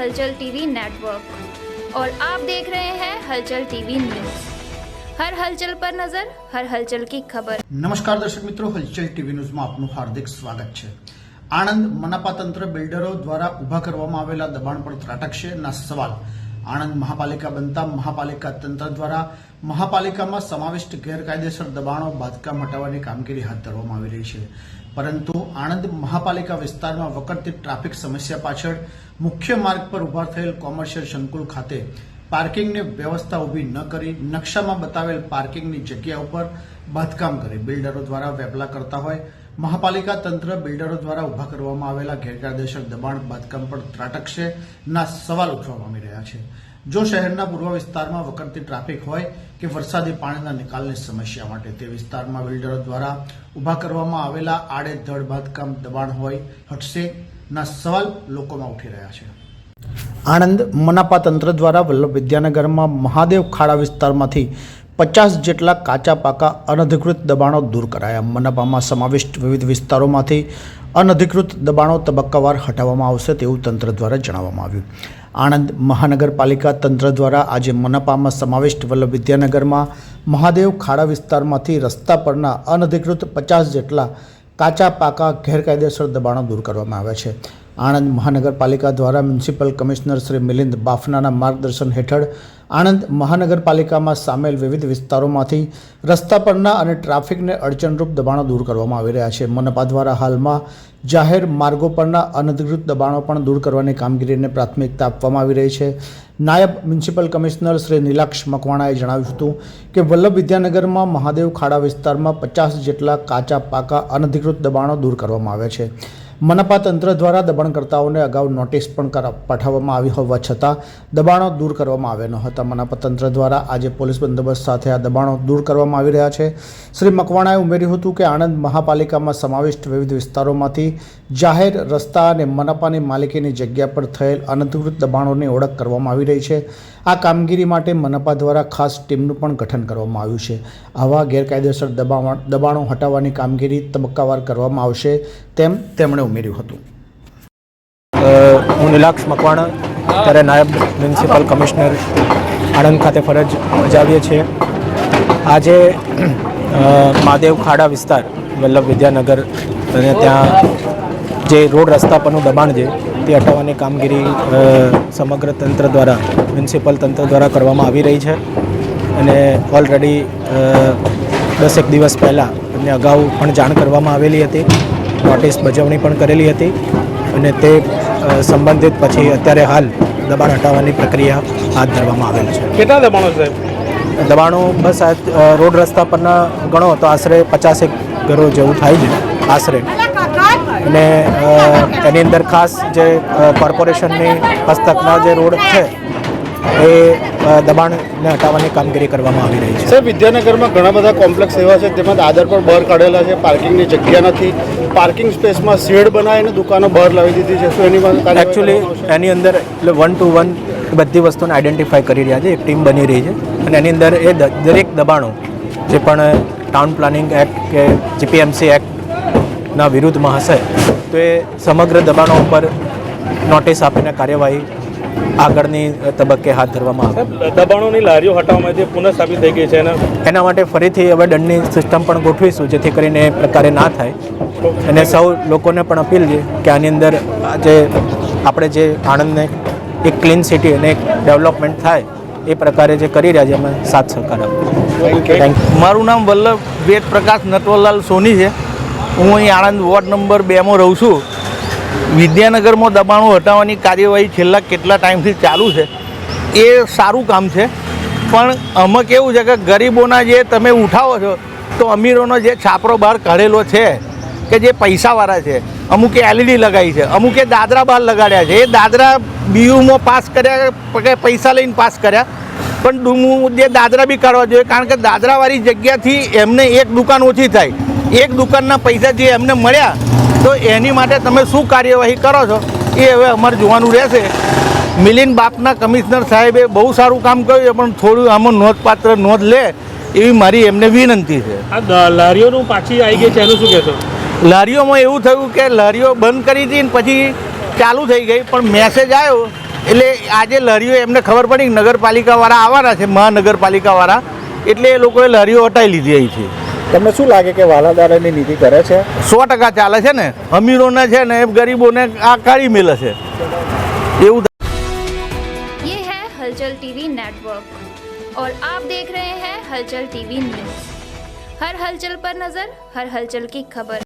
हलचल TV network और आप देख रहे हैं हलचल टीवी न्यूज। हर हलचल पर नजर, हर हलचल की खबर। नमस्कार दर्शक मित्रों, हलचल टीवी न्यूज में आपનું હાર્દિક સ્વાગત છે। આણંદ મનપા તંત્ર બિલ્ડરો દ્વારા ઉભા કરવામાં આવેલા દબાણ પર ત્રાટકશે ના સવાલ। આણંદ મહાપાલિકા બનતા મહાપાલિકા તંત્ર દ્વારા મહાપાલિકામાં સમાવિષ્ટ ગેરકાયદેસર દબાણો બાંધકામ હટાવવાની કામગીરી હાથ ધરવામાં આવી રહી છે, પરંતુ આણંદ મહાપાલિકા વિસ્તારમાં વકરતી ટ્રાફિક સમસ્યા પાછળ મુખ્ય માર્ગ પર ઉભા થયેલ કોમર્શિયલ સંકુલ ખાતે પાર્કિંગની વ્યવસ્થા ઊભી ન કરી નકશામાં બતાવેલ પાર્કિંગની જગ્યા ઉપર બાંધકામ કરી બિલ્ડરો દ્વારા વેપલા કરતા હોય મહાપાલિકા તંત્ર બિલ્ડરો દ્વારા ઉભા કરવામાં આવેલા ગેરકાયદેસર દબાણ બાંધકામ પર ત્રાટકશે ના સવાલ ઉઠવામાં આવી રહ્યા છે। જો શહેરના પૂર્વ વિસ્તારમાં વકરતી ટ્રાફિક હોય કે વરસાદી પાણીના નિકાલની સમસ્યા માટે તે વિસ્તારમાં બિલ્ડરો દ્વારા ઉભા કરવામાં આવેલા આડેધડ બાંધકામ દબાણ હોય હટશે ના સવાલ લોકોમાં ઉઠી રહ્યા છે। આણંદ મનપા તંત્ર દ્વારા વલ્લભ વિદ્યાનગરમાં મહાદેવ ખાડા વિસ્તારમાંથી 50 જેટલા કાચા પાકા અનધિકૃત દબાણો દૂર કરાયા। મનપામાં સમાવિષ્ટ વિવિધ વિસ્તારોમાંથી અનધિકૃત દબાણો તબક્કાવાર હટાવવામાં આવશે તેવું તંત્ર દ્વારા જણાવવામાં આવ્યું। આણંદ મહાનગરપાલિકા તંત્ર દ્વારા આજે મનપામાં સમાવિષ્ટ વલ્લભ વિદ્યાનગરમાં મહાદેવ ખાડા વિસ્તારમાંથી રસ્તા પરના અનધિકૃત 50 જેટલા કાચા પાકા ગેરકાયદેસર દબાણો દૂર કરવામાં આવ્યા છે। આણંદ મહાનગરપાલિકા દ્વારા મ્યુનિસિપલ કમિશનર શ્રી મિલિંદ બાફનાના માર્ગદર્શન હેઠળ આણંદ મહાનગરપાલિકામાં સામેલ વિવિધ વિસ્તારોમાંથી રસ્તા પરના અને ટ્રાફિકને અડચણરૂપ દબાણો દૂર કરવામાં આવી રહ્યા છે। મનપા દ્વારા હાલમાં જાહેર માર્ગો પરના અનધિકૃત દબાણો પણ દૂર કરવાની કામગીરીને પ્રાથમિકતા આપવામાં આવી રહી છે। નાયબ મ્યુનિસિપલ કમિશનર શ્રી નીલાક્ષ મકવાણાએ જણાવ્યું હતું કે વલ્લભ વિદ્યાનગરમાં મહાદેવ ખાડા વિસ્તારમાં 50 જેટલા કાચા પાકા અનધિકૃત દબાણો દૂર કરવામાં આવ્યા છે। મનપા તંત્ર દ્વારા દબાણકર્તાઓને અગાઉ નોટિસ પણ પાઠવવામાં આવી હોવા છતાં દબાણો દૂર કરવામાં આવ્યા ન હતા। મનપા તંત્ર દ્વારા આજે પોલીસ બંદોબસ્ત સાથે આ દબાણો દૂર કરવામાં આવી રહ્યા છે। શ્રી મકવાણાએ ઉમેર્યું હતું કે આણંદ મહાપાલિકામાં સમાવિષ્ટ વિવિધ વિસ્તારોમાંથી જાહેર રસ્તા અને મનપાની માલિકીની જગ્યા પર થયેલ અનધિકૃત દબાણોની ઓળખ કરવામાં આવી રહી છે। આ કામગીરી માટે મનપા દ્વારા ખાસ ટીમનું પણ ગઠન કરવામાં આવ્યું છે। આવા ગેરકાયદેસર દબાણો હટાવવાની કામગીરી તબક્કાવાર કરવામાં આવશે તેમ તેમણે ઉમેર્યું હતું। હું નીલાક્ષ મકવાણા ત્યારે નાયબ મ્યુનિસિપલ કમિશનર આણંદ ખાતે ફરજ બજાવીએ છીએ। આજે મહાદેવ ખાડા વિસ્તાર વલ્લભ વિદ્યાનગર અને ત્યાં જે રોડ રસ્તા પરનું દબાણ છે તે હટાવવાની કામગીરી સમગ્ર તંત્ર દ્વારા મ્યુનિસિપલ તંત્ર દ્વારા કરવામાં આવી રહી છે અને ઓલરેડી 10 દિવસ પહેલાં એમને અગાઉ પણ જાણ કરવામાં આવેલી હતી, નોટિસ બજાવણી પણ કરેલી હતી અને તે સંબંધિત પછી અત્યારે હાલ દબાણ હટાવવાની પ્રક્રિયા હાથ ધરવામાં આવેલ છે। કેટલા દબાણો સાહેબ? દબાણો બસ આ રોડ રસ્તા પરના ગણો તો આશરે 50 ઘરો જેવું થાય છે આશરે, અને એની અંદર ખાસ જે કોર્પોરેશનની હસ્તકના જે રોડ છે એ દબાણને હટાવવાની કામગીરી કરવામાં આવી રહી છે। સર, વિદ્યાનગરમાં ઘણા બધા કોમ્પ્લેક્સ એવા છે તેમાં દાદર પર બહાર કાઢેલા છે, પાર્કિંગની જગ્યા નથી, પાર્કિંગ સ્પેસમાં શેડ બનાવીને દુકાનો બહાર લાવી દીધી છે, શું એની માટે એકચ્યુઅલી એની અંદર એટલે 1 to 1 બધી વસ્તુને આઈડેન્ટિફાઈ કરી રહ્યા છે, એક ટીમ બની રહી છે અને એની અંદર એ દરેક દબાણો જે પણ ટાઉન પ્લાનિંગ એક્ટ કે જીપીએમસી એક્ટના વિરુદ્ધમાં હશે તો એ સમગ્ર દબાણો ઉપર નોટિસ આપીને કાર્યવાહી આગળની તબક્કે હાથ ધરવામાં આવે। દબાણોની લારીઓ હટાવવામાં પુનઃસ્થાપિત થઈ ગઈ છે એના માટે ફરીથી હવે દંડની સિસ્ટમ પણ ગોઠવીશું જેથી કરીને એ પ્રકારે ના થાય, અને સૌ લોકોને પણ અપીલ છે કે આની અંદર જે આપણે જે આણંદને એક ક્લીન સિટી અને એક ડેવલપમેન્ટ થાય એ પ્રકારે જે કરી રહ્યા છે અમે સાથ સહકાર આપીએ। Thank you. મારું નામ વલ્લભ વેદ પ્રકાશ નટવરલાલ સોની છે। હું અહીં આણંદ વોર્ડ નંબર 2માં રહું છું। વિદ્યાનગરમાં દબાણો હટાવવાની કાર્યવાહી છેલ્લા કેટલા ટાઈમથી ચાલુ છે, એ સારું કામ છે, પણ આમાં કેવું છે કે ગરીબોના જે તમે ઉઠાવો છો તો અમીરોનો જે છાપરો બહાર કાઢેલો છે કે જે પૈસાવાળા છે, અમુકે એલઈડી લગાવી છે, અમુકે દાદરા બહાર લગાડ્યા છે, એ દાદરા બીયુમાં પાસ કર્યા કે પૈસા લઈને પાસ કર્યા, પણ જે દાદરા બી કાઢવા જોઈએ, કારણ કે દાદરાવાળી જગ્યાથી એમને એક દુકાન ઓછી થાય, એક દુકાનના પૈસા જે એમને મળ્યા તો એની માટે તમે શું કાર્યવાહી કરો છો એ હવે અમારે જોવાનું રહેશે। મિલિંદ બાપના કમિશનર સાહેબે બહુ સારું કામ કર્યું છે, પણ થોડું આમાં નોંધપાત્ર નોંધ લે એવી મારી એમને વિનંતી છે। આ લારીઓનું પાછી આવી ગઈ છે એનું શું કહેશો? લારીઓમાં એવું થયું કે લારીઓ બંધ કરી હતી ને પછી ચાલુ થઈ ગઈ, પણ મેસેજ આવ્યો એટલે આજે લારીઓ એમને ખબર પડી કે નગરપાલિકાવાળા આવવાના છે, મહાનગરપાલિકાવાળા, એટલે એ લોકોએ લારીઓ હટાવી લીધી અહીંથી. તમને શું લાગે કે વાલાદારની નીતિ કરે છે? 100% ચાલે છે ને. અમીરોને છે ને ગરીબોને આ કાઢી મેલે છે એવું. ये है हलचल टीवी नेटवर्क और आप देख रहे हैं हलचल टीवी न्यूज। हर हलचल पर नजर, हर हलचल की खबर।